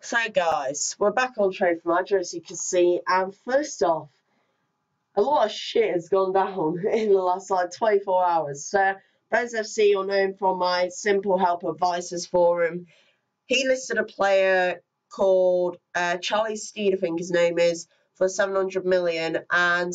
So guys, we're back on Trade for Manager, as you can see, and first off, a lot of shit has gone down in the last 24 hours. So Bones FC, are known from my Simple Help Advices forum. He listed a player called Charlie Steed, I think his name is, for 700 million, and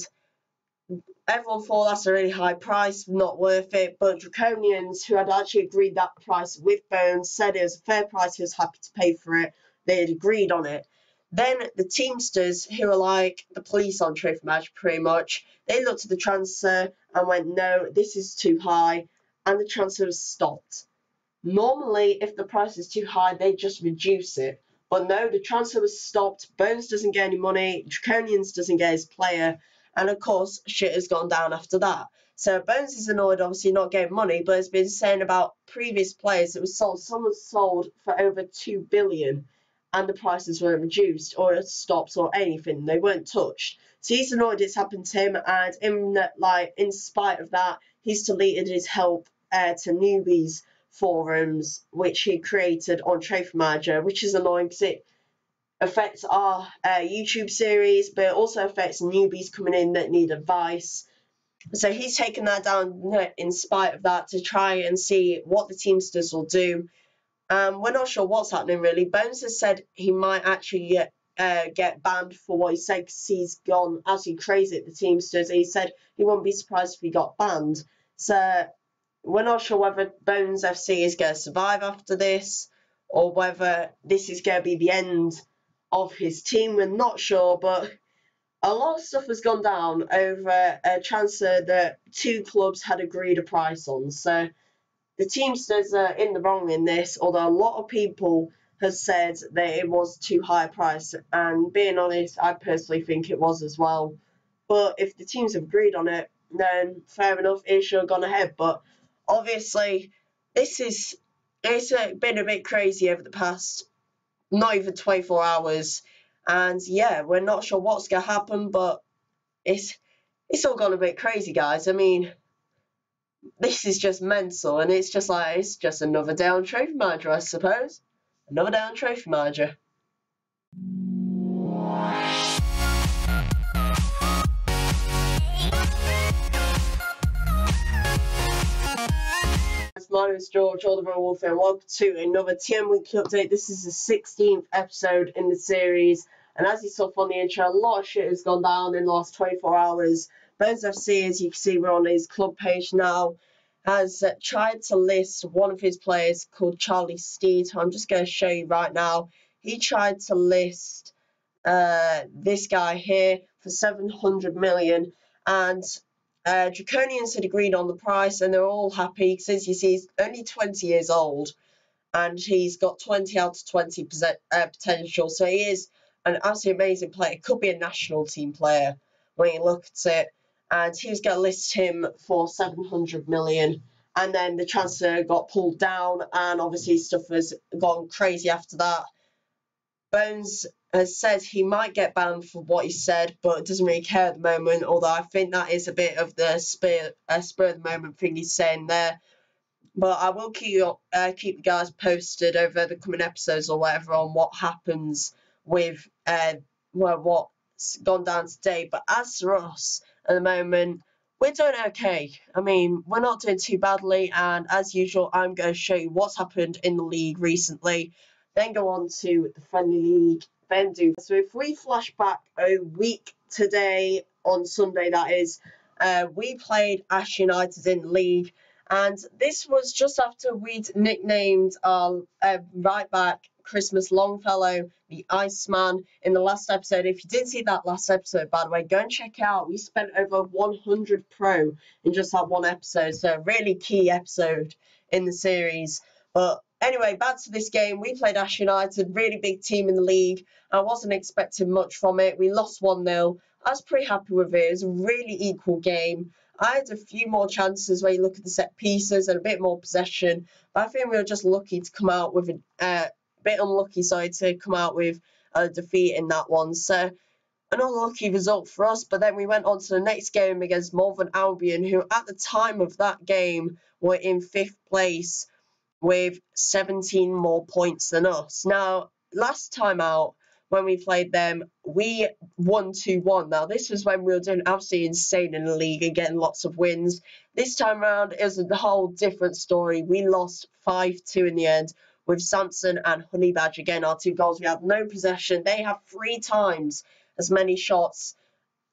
everyone thought that's a really high price, not worth it, but Draconians, who had actually agreed that price with Bones, said it was a fair price, he was happy to pay for it. They had agreed on it. Then the Teamsters, who are like the police on Trade for Match pretty much, they looked at the transfer and went, no, this is too high, and the transfer was stopped. Normally, if the price is too high, they just reduce it. But no, the transfer was stopped. Bones doesn't get any money. Draconians doesn't get his player. And of course, shit has gone down after that. So Bones is annoyed, obviously not getting money, but has been saying about previous players that was sold. Someone sold for over 2 billion, and the prices weren't reduced or stopped or anything. They weren't touched. So he's annoyed it's happened to him, and in spite of that, he's deleted his help to newbies forums which he created on Trade for Manager, which is annoying because it affects our YouTube series, but it also affects newbies coming in that need advice. So he's taken that down in spite of that to try and see what the Teamsters will do. We're not sure what's happening really. Bones has said he might actually get banned for what he said because he's gone absolutely crazy at the Teamsters. He said he wouldn't be surprised if he got banned. So we're not sure whether Bones FC is going to survive after this or whether this is going to be the end of his team. We're not sure, but a lot of stuff has gone down over a transfer that two clubs had agreed a price on. So the Teamsters are in the wrong in this, although a lot of people have said that it was too high a price. And being honest, I personally think it was as well. But if the teams have agreed on it, then fair enough, it should have gone ahead. But obviously, it's been a bit crazy over the past, not even 24 hours. And yeah, we're not sure what's going to happen, but it's all gone a bit crazy, guys. I mean, this is just mental, and it's just another day on Trade for Manager, I suppose. Another day on Trade for Manager. My name is George, all the Wolfie, and welcome to another TM Weekly Update. This is the 16th episode in the series, and as you saw from the intro, a lot of shit has gone down in the last 24 hours. Bones FC, as you can see, we're on his club page now, has tried to list one of his players called Charlie Steed. I'm just going to show you right now. He tried to list this guy here for 700 million, and Draconians had agreed on the price, and they're all happy because, as you see, he's only 20 years old and he's got 20 out of 20 potential. So he is an absolutely amazing player. Could be a national team player when you look at it. And he was going to list him for 700 million. And then the transfer got pulled down, and obviously stuff has gone crazy after that. Bones has said he might get banned for what he said, but doesn't really care at the moment, although I think that is a bit of the spur of the moment thing he's saying there. But I will keep you guys posted over the coming episodes or whatever on what happens with what's gone down today. But as for us at the moment, we're doing okay. I mean, we're not doing too badly, and as usual, I'm going to show you what's happened in the league recently, then go on to the friendly league, then do. So if we flash back a week today, on Sunday that is, we played Ash United in the league, and this was just after we'd nicknamed our right back Christmas Longfellow the Iceman in the last episode. If you didn't see that last episode, by the way, go and check it out. We spent over 100 pro in just that one episode, so a really key episode in the series. But anyway, back to this game. We played Ash United, really big team in the league. I wasn't expecting much from it. We lost 1-0. I was pretty happy with it. It was a really equal game. I had a few more chances where you look at the set pieces and a bit more possession, but I think we were just lucky to come out with a bit unlucky, to come out with a defeat in that one. So an unlucky result for us, but then we went on to the next game against Malvern Albion, who at the time of that game were in 5th place with 17 more points than us. Now, last time out, when we played them, we won 2-1. Now, this was when we were doing absolutely insane in the league and getting lots of wins. This time around, it was a whole different story. We lost 5-2 in the end with Samson and Honey Badge. Again, our 2 goals. We had no possession. They have 3 times as many shots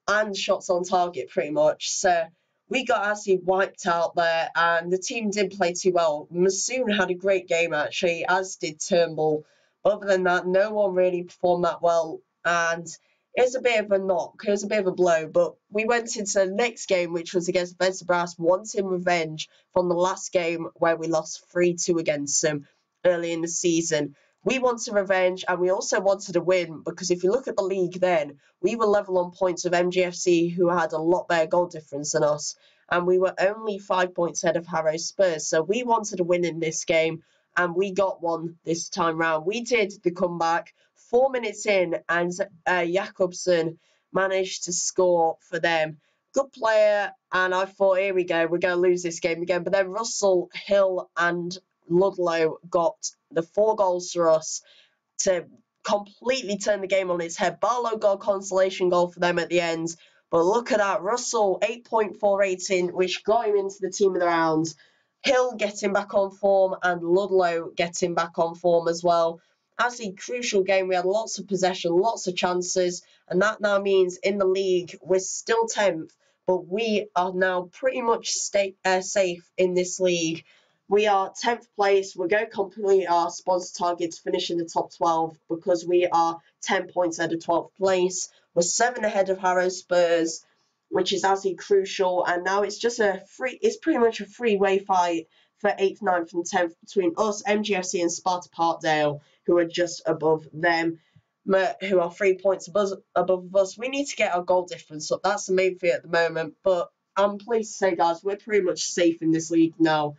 and shots on target, pretty much. So we got absolutely wiped out there, and the team didn't play too well. Masoon had a great game, actually, as did Turnbull. Other than that, no one really performed that well, and it was a bit of a knock. It was a bit of a blow, but we went into the next game, which was against Brass, wanting revenge from the last game where we lost 3-2 against them early in the season. We wanted revenge, and we also wanted a win, because if you look at the league then, we were level on points with MGFC, who had a lot better goal difference than us, and we were only 5 points ahead of Harrow Spurs. So we wanted a win in this game, and we got one this time round. We did the comeback 4 minutes in, and Jakobsen managed to score for them. Good player, and I thought, here we go, we're going to lose this game again. But then Russell, Hill, and Ludlow got the 4 goals for us to completely turn the game on its head. Barlow got a consolation goal for them at the end. But look at that. Russell, 8.4 rating, which got him into the team of the round. Hill getting back on form, and Ludlow getting back on form as well. Absolutely crucial game. We had lots of possession, lots of chances, and that now means in the league we're still 10th, but we are now pretty much safe in this league. We are 10th place. We're going to complete our sponsor target to finish in the top 12 because we are 10 points ahead of 12th place. We're 7 ahead of Harrow Spurs, which is absolutely crucial. And now it's just it's pretty much a three-way fight for 8th, 9th and 10th between us, MGFC and Sparta Parkdale, who are just above them, who are 3 points above us. We need to get our goal difference up. That's the main thing at the moment. But I'm pleased to say, guys, we're pretty much safe in this league now.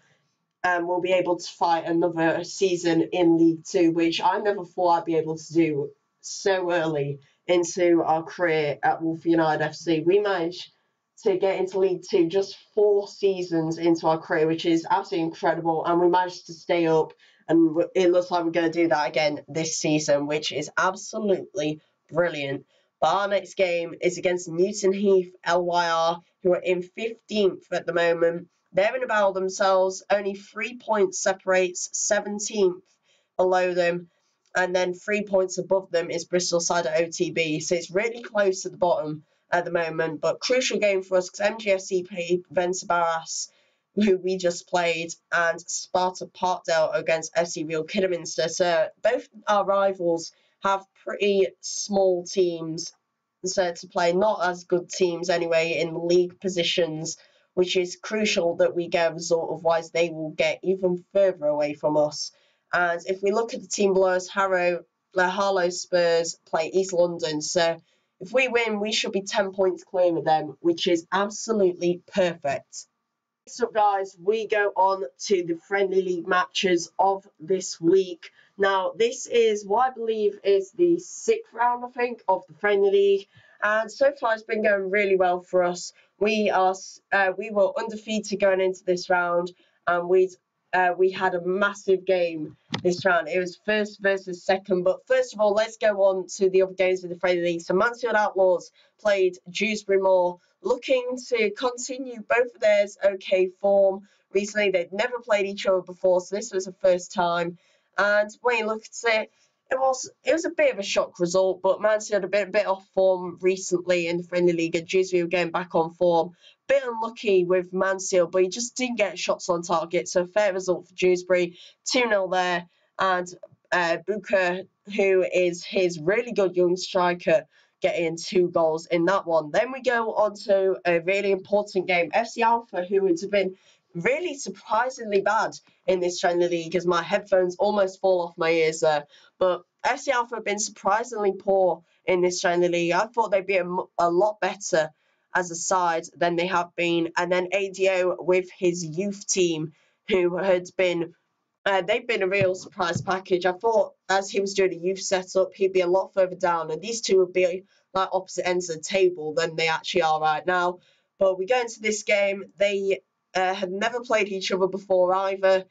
And we'll be able to fight another season in League 2, which I never thought I'd be able to do so early into our career at Wolfie United FC. We managed to get into League 2 just 4 seasons into our career, which is absolutely incredible, and we managed to stay up, and it looks like we're going to do that again this season, which is absolutely brilliant. But our next game is against Newton Heath LYR, who are in 15th at the moment. They're in a battle themselves. Only 3 points separates 17th below them, and then 3 points above them is Bristol Side at OTB. So it's really close at the bottom at the moment, but crucial game for us because MGFC played Venta Barras, who we just played, and Sparta Parkdale against FC Real Kidderminster. So both our rivals have pretty small teams so to play, not as good teams anyway in league positions, which is crucial that we get a result, otherwise they will get even further away from us. And if we look at the team below us, Harlow Spurs play East London, so if we win, we should be 10 points clear of them, which is absolutely perfect. Next up, guys, we go on to the friendly league matches of this week. Now, this is what I believe is the 6th round, I think, of the friendly league, and so far it's been going really well for us. We were undefeated going into this round, and we had a massive game this round. It was first versus second, but first of all, let's go on to the other games of the friendly league. So Mansfield Outlaws played Dewsbury Moor, looking to continue both of theirs okay form. Recently, they'd never played each other before, so this was the first time. And when you look at it, it was a bit of a shock result, but Mansfield had a bit off form recently in the friendly league, and Dewsbury were getting back on form. Bit unlucky with Mansfield, but he just didn't get shots on target, so fair result for Dewsbury. 2-0 there, and Booker, who is his really good young striker, getting 2 goals in that one. Then we go on to a really important game. FC Alpha, who has been really surprisingly bad in this friendly league, as my headphones almost fall off my ears there. But FC Alpha have been surprisingly poor in this friendly league. I thought they'd be a lot better as a side than they have been. And then ADO with his youth team, who had been they've been a real surprise package. I thought as he was doing a youth setup, he'd be a lot further down, and these two would be like opposite ends of the table than they actually are right now. But we go into this game, they had never played each other before either,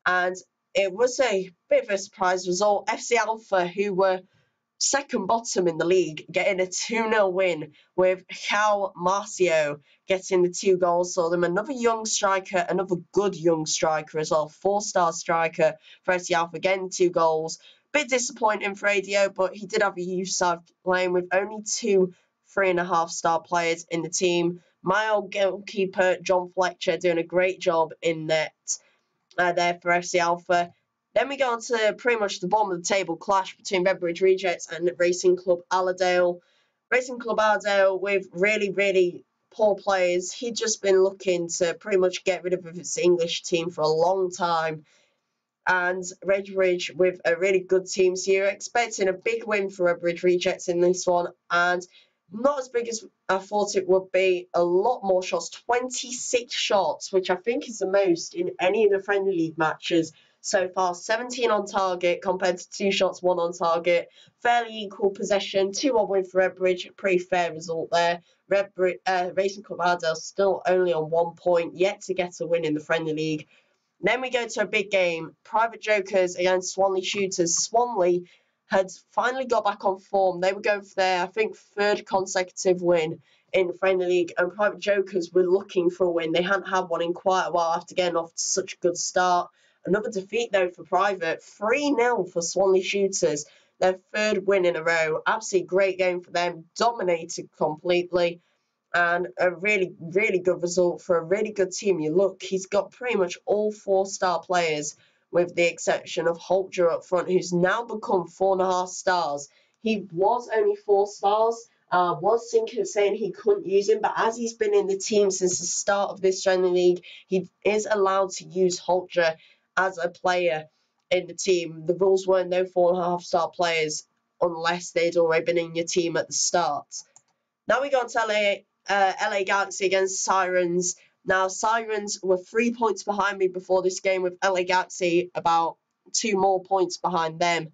and it was a bit of a surprise result. FC Alpha, who were second bottom in the league, getting a 2-0 win with Cal Marcio getting the 2 goals. So them another young striker, another good young striker as well, 4-star striker for FC Alpha, getting 2 goals. Bit disappointing for ADO, but he did have a youth side playing with only 2 3.5-star players in the team. My old goalkeeper, John Fletcher, doing a great job in net there for FC Alpha. Then we go on to pretty much the bottom of the table clash between Redbridge Rejects and Racing Club Allerdale. Racing Club Allerdale with really, really poor players. He'd just been looking to pretty much get rid of his English team for a long time. And Redbridge with a really good team. So you're expecting a big win for Redbridge Rejects in this one. And not as big as I thought it would be. A lot more shots, 26 shots, which I think is the most in any of the friendly league matches so far. 17 on target compared to 2 shots, 1 on target. Fairly equal possession, 2-1 win for Redbridge. Pretty fair result there. Racing Club Ardell still only on 1 point, yet to get a win in the friendly league. Then we go to a big game. Private Jokers against Swanley Shooters. Swanley had finally got back on form. They were going for their, I think, 3rd consecutive win in the friendly league, and Private Jokers were looking for a win. They hadn't had one in quite a while after getting off to such a good start. Another defeat, though, for Private. 3-0 for Swanley Shooters. Their 3rd win in a row. Absolutely great game for them. Dominated completely. And a really, really good result for a really good team. You look, he's got pretty much all 4-star players, with the exception of Holger up front, who's now become 4.5 stars. He was only 4 stars. Was thinking of saying he couldn't use him, but as he's been in the team since the start of this friendly league, he is allowed to use Holger as a player in the team. The rules were no 4.5-star players unless they'd already been in your team at the start. Now we go on to LA Galaxy against Sirens. Now, Sirens were 3 points behind me before this game, with LA Galaxy about 2 more points behind them.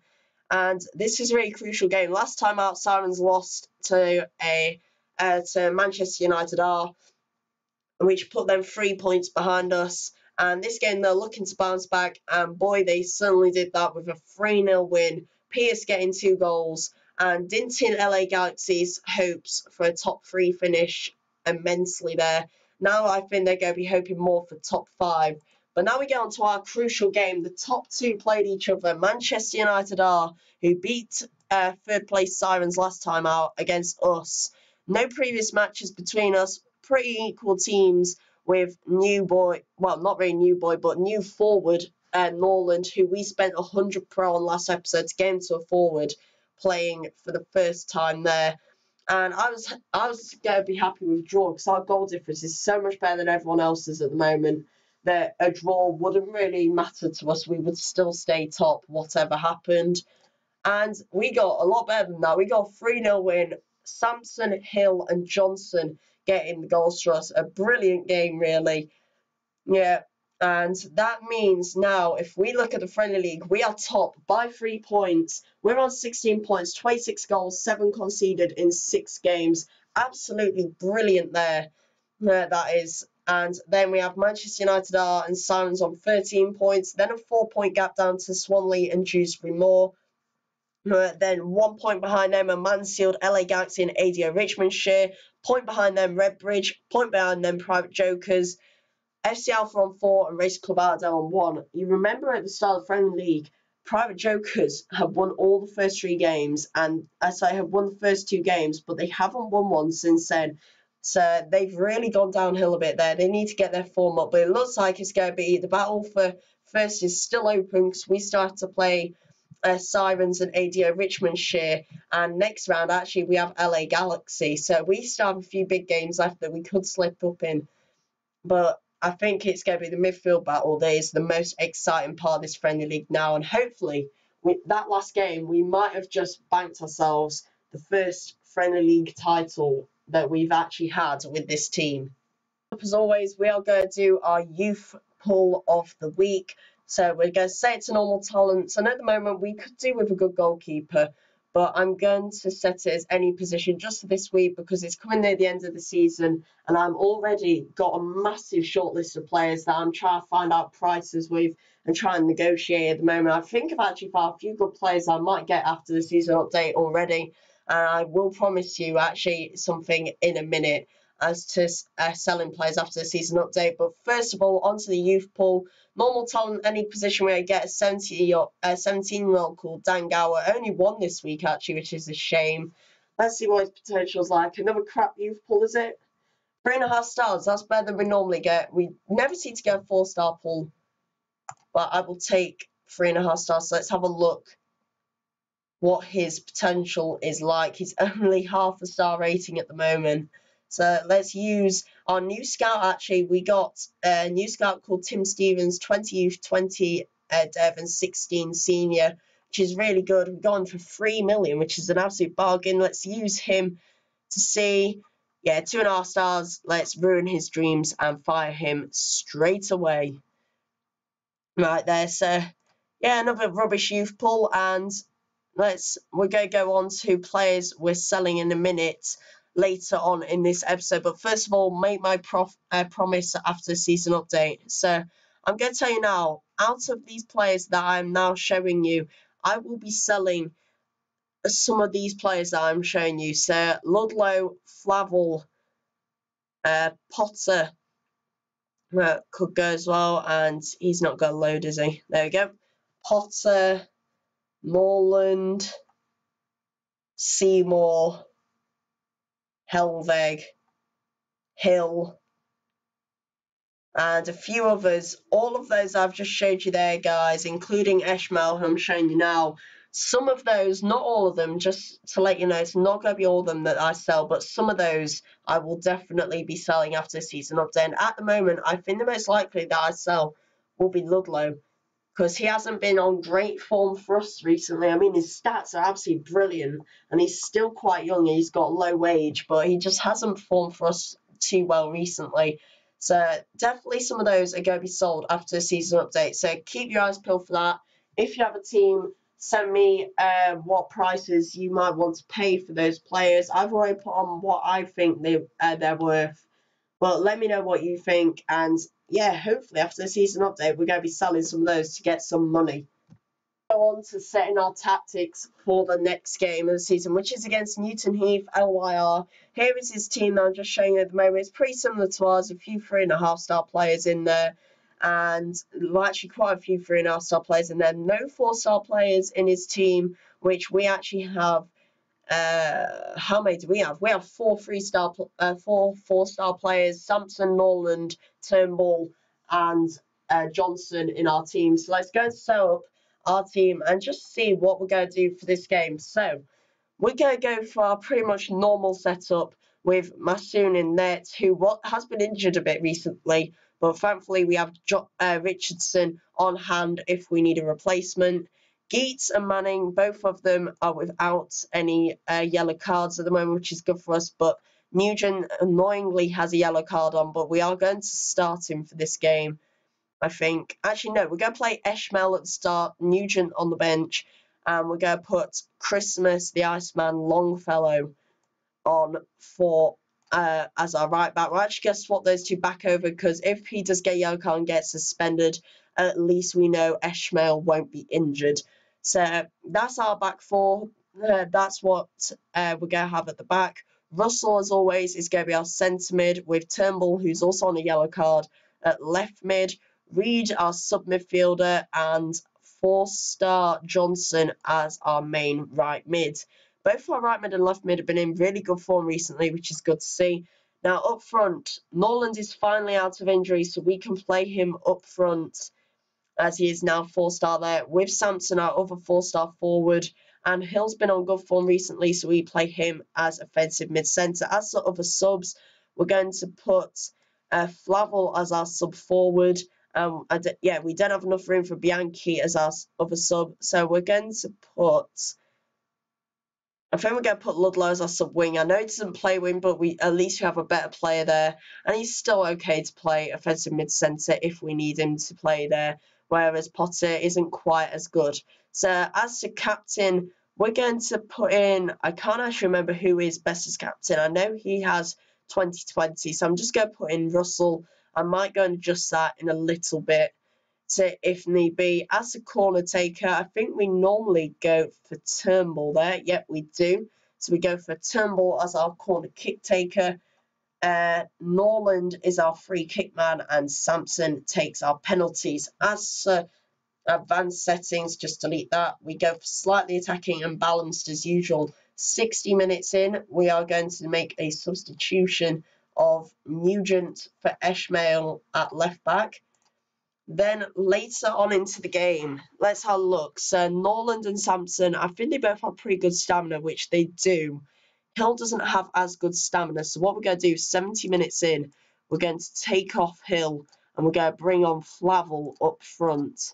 And this is a really crucial game. Last time out, Sirens lost to Manchester United R, which put them 3 points behind us. And this game, they're looking to bounce back. And boy, they certainly did that with a 3-0 win. Pierce getting 2 goals. And denting LA Galaxy's hopes for a top 3 finish immensely there. Now I think they're going to be hoping more for top 5. But now we get on to our crucial game. The top 2 played each other. Manchester United R, who beat 3rd place Sirens last time out, against us. No previous matches between us. Pretty equal teams, with new forward Norland, who we spent 100 pro on last episode to get him to a forward, playing for the first time there. And I was going to be happy with a draw, because our goal difference is so much better than everyone else's at the moment that a draw wouldn't really matter to us. We would still stay top whatever happened. And we got a lot better than that. We got a 3-0 win. Sampson, Hill and Johnson getting the goals for us. A brilliant game, really. Yeah. And that means now, if we look at the friendly league, we are top by 3 points. We're on 16 points, 26 goals, 7 conceded in 6 games. Absolutely brilliant there. That is. And then we have Manchester United R and Sirens on 13 points. Then a 4-point gap down to Swanley and Dewsbury Moor. Then 1 point behind them are Mansfield, LA Galaxy and ADO Richmondshire. Point behind them Redbridge. Point behind them Private Jokers. FC Alpha on 4 and Race Club Ardell on 1. You remember at the start of the friendly league, Private Jokers have won all the first 3 games, and have won the first 2 games, but they haven't won one since then. So they've really gone downhill a bit there. They need to get their form up, but it looks like it's going to be the battle for first is still open, because we still have to play Sirens and ADO Richmondshire, and next round actually we have LA Galaxy. So we still have a few big games left that we could slip up in, but I think it's going to be the midfield battle that is the most exciting part of this friendly league now. And hopefully, with that last game, we might have just banked ourselves the first friendly league title that we've actually had with this team. As always, we are going to do our youth pull of the week. So we're going to say it's a normal talents. And at the moment, we could do with a good goalkeeper. but I'm going to set it as any position just for this week because it's coming near the end of the season and I'm already got a massive shortlist of players that I'm trying to find out prices with and try and negotiate at the moment. I think I've actually found a few good players I might get after the season update already, and I will promise you actually something in a minute as to selling players after the season update. But first of all, onto the youth pool. Normal talent, any position where you get a 17-year-old called Dan Gower. Only one this week, actually, which is a shame. Let's see what his potential's like. Another crap youth pool, is it? 3.5 stars. That's better than we normally get. We never seem to get a 4-star pool, but I will take 3.5 stars. So let's have a look what his potential is like. He's only half a star rating at the moment. So let's use our new scout. Actually, we got a new scout called Tim Stevens, 20 youth, 20 dev, and 16 senior, which is really good. We've gone for 3 million, which is an absolute bargain. Let's use him to see. Yeah, 2.5 stars. Let's ruin his dreams and fire him straight away. Right there, so yeah, another rubbish youth pool, and we're going to go on to players we're selling in a minute later on in this episode. But first of all, make my promise after the season update. So I'm going to tell you now, out of these players that I'm now showing you, I will be selling some of these players that I'm showing you. So Ludlow, Flavel, Potter could go as well, and he's not going to load, is he? There we go. Potter, Morland, Seymour, Helveg, Hill, and a few others. All of those I've just showed you there, guys, including Eshmel, who I'm showing you now. Some of those, not all of them, just to let you know, it's not going to be all of them that I sell, but some of those I will definitely be selling after the season update. And at the moment, I think the most likely that I sell will be Ludlow, because he hasn't been on great form for us recently. I mean, his stats are absolutely brilliant, and he's still quite young, and he's got low wage, but he just hasn't performed for us too well recently. So definitely some of those are going to be sold after the season update. So keep your eyes peeled for that. If you have a team, send me what prices you might want to pay for those players. I've already put on what I think they're worth. Well, let me know what you think, and yeah, hopefully after the season update, we're going to be selling some of those to get some money. Go on to setting our tactics for the next game of the season, which is against Newton Heath LYR. Here is his team that I'm just showing you at the moment. It's pretty similar to ours, a few 3.5-star players in there, and well, actually quite a few 3.5-star players in there. No 4-star players in his team, which we actually have. How many do we have? We have 4 4-star players: Sampson, Norland, Turnbull, and Johnson in our team. So let's go and set up our team and just see what we're going to do for this game. So we're going to go for our pretty much normal setup with Masoon in net, who has been injured a bit recently, but thankfully we have Richardson on hand if we need a replacement. Geets and Manning, both of them are without any yellow cards at the moment, which is good for us, but Nugent annoyingly has a yellow card on, but we are going to start him for this game, I think. Actually, no, we're going to play Eshmel at the start, Nugent on the bench, and we're going to put Christmas, the Iceman, Longfellow on for as our right back. We're actually going to swap those two back over, because if he does get a yellow card and get suspended, at least we know Eshmel won't be injured. So that's our back four. That's what we're going to have at the back. Russell, as always, is going to be our centre mid, with Turnbull, who's also on a yellow card, at left mid. Reed, our sub midfielder, and 4-star Johnson as our main right mid. Both our right mid and left mid have been in really good form recently, which is good to see. Now, up front, Norland is finally out of injury, so we can play him up front, as he is now 4-star there, with Sampson, our other 4-star forward. And Hill's been on good form recently, so we play him as offensive mid-centre. As the other subs, we're going to put Flavel as our sub forward. Yeah, we don't have enough room for Bianchi as our other sub, so we're going to put... I think we're going to put Ludlow as our sub-wing. I know he doesn't play wing, but at least we have a better player there. And he's still okay to play offensive mid-centre if we need him to play there, whereas Potter isn't quite as good. So as to captain, we're going to put in, I can't actually remember who is best as captain. I know he has 2020, so I'm just going to put in Russell. I might go and adjust that in a little bit to if need be. As a corner taker, I think we normally go for Turnbull there. Yep, we do. So we go for Turnbull as our corner kick taker. Norland is our free kick man, and Sampson takes our penalties. As advanced settings, just delete that. We go for slightly attacking and balanced as usual. 60 minutes in, we are going to make a substitution of Nugent for Ishmael at left back. Then later on into the game, let's have a look. So Norland and Sampson, I think they both have pretty good stamina, which they do. Hill doesn't have as good stamina, so what we're going to do, 70 minutes in, we're going to take off Hill and we're going to bring on Flavel up front.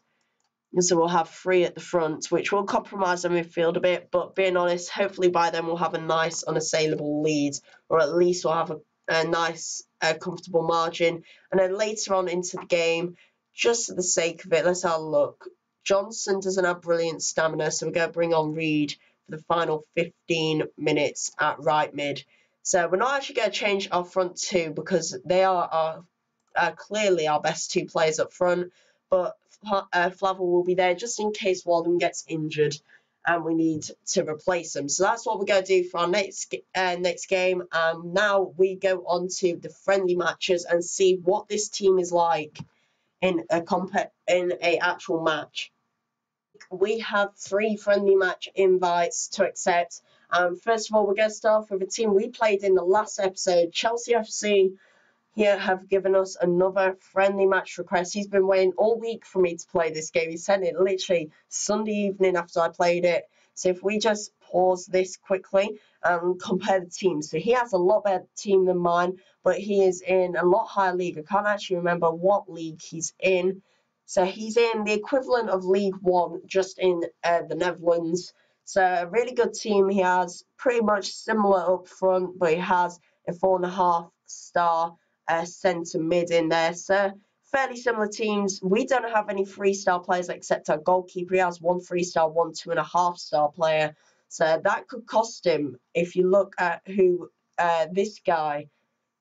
And so we'll have 3 at the front, which will compromise our midfield a bit, but being honest, hopefully by then we'll have a nice unassailable lead, or at least we'll have a nice comfortable margin. And then later on into the game, just for the sake of it, let's have a look. Johnson doesn't have brilliant stamina, so we're going to bring on Reed for the final 15 minutes at right mid. So we're not actually going to change our front 2 because they are clearly our best 2 players up front, but Flavel will be there just in case Walden gets injured and we need to replace him. So that's what we're going to do for our next game. Now we go on to the friendly matches and see what this team is like in a actual match. We have 3 friendly match invites to accept. First of all, we're going to start off with a team we played in the last episode, Chelsea FC. Here have given us another friendly match request. He's been waiting all week for me to play this game. He sent it literally Sunday evening after I played it. So if we just pause this quickly and compare the teams. So he has a lot better team than mine, but he is in a lot higher league. I can't actually remember what league he's in. So he's in the equivalent of League One, just in the Netherlands. So a really good team. He has pretty much similar up front, but he has a 4.5-star centre mid in there. So fairly similar teams. We don't have any 3-star players except our goalkeeper. He has 1 3-star, 1 2.5-star player. So that could cost him. If you look at who this guy,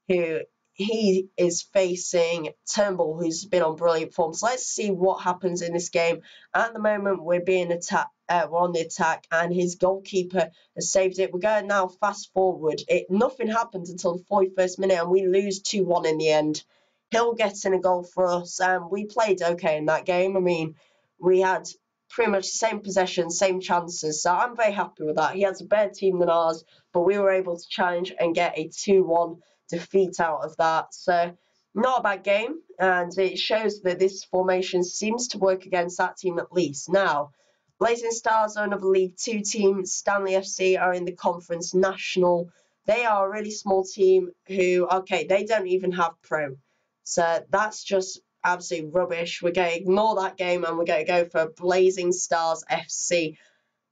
who he is facing Turnbull, who's been on brilliant form. So let's see what happens in this game. At the moment, we're being attacked. We're on the attack, and his goalkeeper has saved it. We're going now fast forward. Nothing happens until the 41st minute, and we lose 2-1 in the end. Hill gets in a goal for us, and we played okay in that game. I mean, we had pretty much the same possession, same chances, so I'm very happy with that. He has a better team than ours, but we were able to challenge and get a 2-1 defeat out of that. So not a bad game, and it shows that this formation seems to work against that team at least. Now, Blazing Stars are another League 2 team. Stanley FC are in the Conference National. They are a really small team who, okay, they don't even have pro. So that's just absolutely rubbish. We're going to ignore that game and we're going to go for Blazing Stars FC.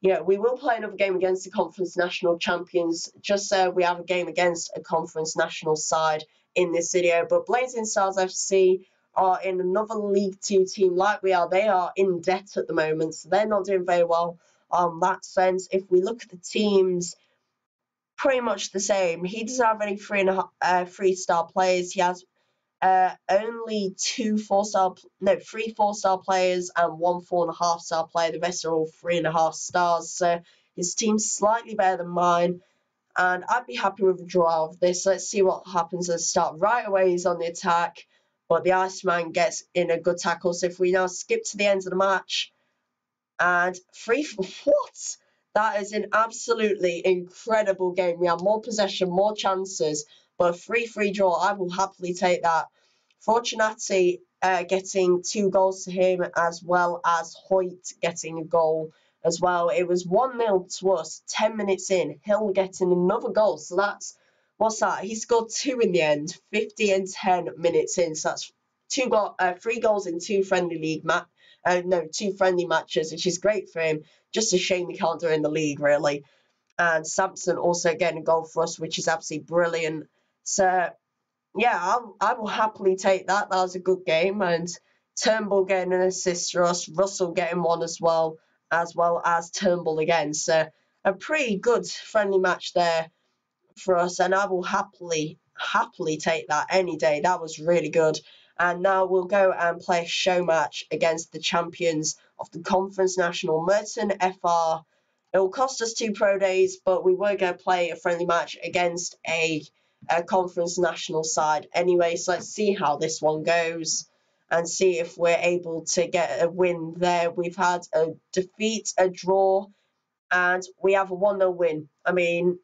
Yeah, we will play another game against the Conference National champions, just so we have a game against a Conference National side in this video. But Blazing Stars FC are in another League 2 team like we are. They are in debt at the moment, so they're not doing very well on that sense. If we look at the teams, pretty much the same. He doesn't have any 3-star players. He has only 3 4-star players and 1 4.5-star player. The rest are all 3.5 stars. So his team's slightly better than mine, and I'd be happy with a draw of this. Let's see what happens at the start. Right away, he's on the attack, but the Iceman gets in a good tackle. So if we now skip to the end of the match, and what? That is an absolutely incredible game. We have more possession, more chances, but a 3-3 draw, I will happily take that. Fortunati getting 2 goals to him, as well as Hoyt getting a goal as well. It was 1-0 to us 10 minutes in. Hill getting another goal. So that's, what's that? He scored 2 in the end, 50 and 10 minutes in. So that's 3 goals in 2 friendly league 2 friendly matches, which is great for him. Just a shame he can't do it in the league, really. And Sampson also getting a goal for us, which is absolutely brilliant. So yeah, I will happily take that. That was a good game. And Turnbull getting an assist for us, Russell getting one as well, as well as Turnbull again. So a pretty good friendly match there for us, and I will happily take that any day. That was really good. And now we'll go and play a show match against the champions of the Conference National, Merton FR. It will cost us 2 pro days, but we were going to play a friendly match against a Conference National side anyway. So let's see how this one goes and see if we're able to get a win there. We've had a defeat, a draw, and we have a 1-0 win. I mean,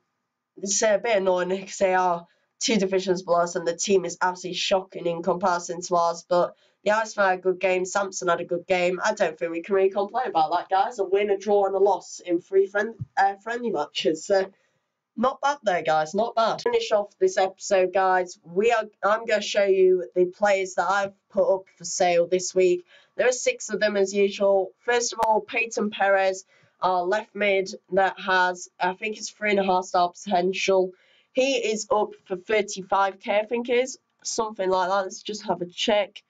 it's a bit annoying because they are 2 divisions below us and the team is absolutely shocking in comparison to ours. But the Iceman had a good game, Samson had a good game. I don't think we can really complain about that, guys. A win, a draw, and a loss in 3 friendly matches. Not bad there, guys. Not bad. Finish off this episode, guys. I'm going to show you the players that I've put up for sale this week. There are 6 of them as usual. First of all, Peyton Perez, our left mid that has, I think it's 3.5 star potential. He is up for 35k, I think it is. Something like that. Let's just have a check.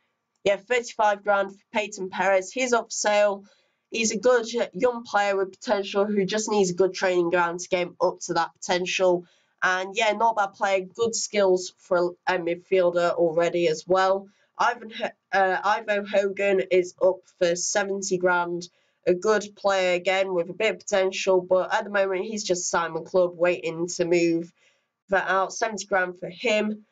Yeah, 35 grand for Peyton Perez. He's up for sale. He's a good young player with potential who just needs a good training ground to get him up to that potential. And yeah, not bad player, good skills for a midfielder already as well. Ivo Hogan is up for 70 grand. A good player again with a bit of potential, but at the moment he's just Simon Club waiting to move that out. 70 grand for him.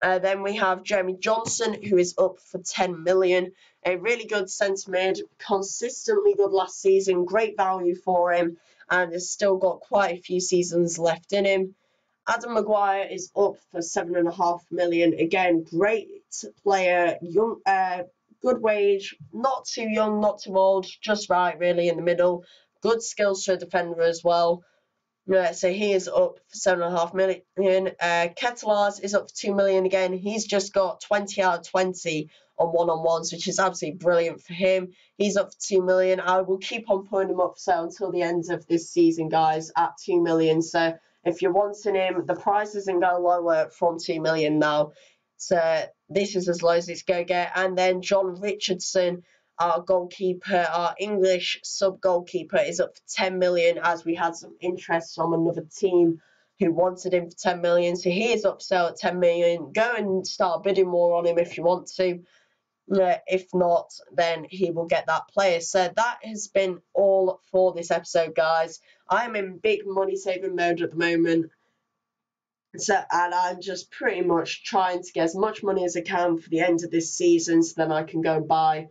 Then we have Jeremy Johnson, who is up for 10 million. A really good centre mid, consistently good last season, great value for him, and has still got quite a few seasons left in him. Adam Maguire is up for 7.5 million. Again, great player, young, good wage, not too young, not too old, just right, really, in the middle. Good skills for a defender as well. So he is up for 7.5 million. Ketelars is up for 2 million again. He's just got 20 out of 20 on one-on-ones, which is absolutely brilliant for him. He's up for 2 million. I will keep on putting him up for sale until the end of this season, guys, at 2 million. So if you're wanting him, the price isn't going lower from 2 million now. So this is as low as it's going to get. And then John Richardson, our goalkeeper, our English sub-goalkeeper, is up for 10 million as we had some interest from another team who wanted him for 10 million. So he is up for sale at 10 million. Go and start bidding more on him if you want to. If not, then he will get that player. So that has been all for this episode, guys. I'm in big money-saving mode at the moment. And I'm just pretty much trying to get as much money as I can for the end of this season so then I can go and buy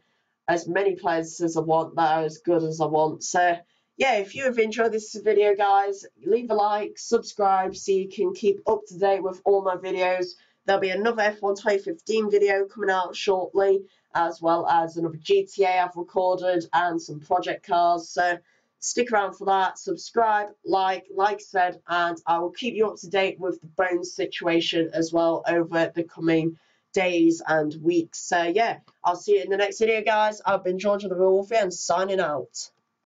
as many players as I want that are as good as I want. So yeah, if you have enjoyed this video, guys, leave a like, subscribe so you can keep up to date with all my videos. There'll be another F1 2015 video coming out shortly, as well as another GTA I've recorded and some project cars. So stick around for that, subscribe, like I said, and I will keep you up to date with the Bones situation as well over the coming days and weeks. So yeah, I'll see you in the next video, guys. I've been George of the Wolfie and signing out.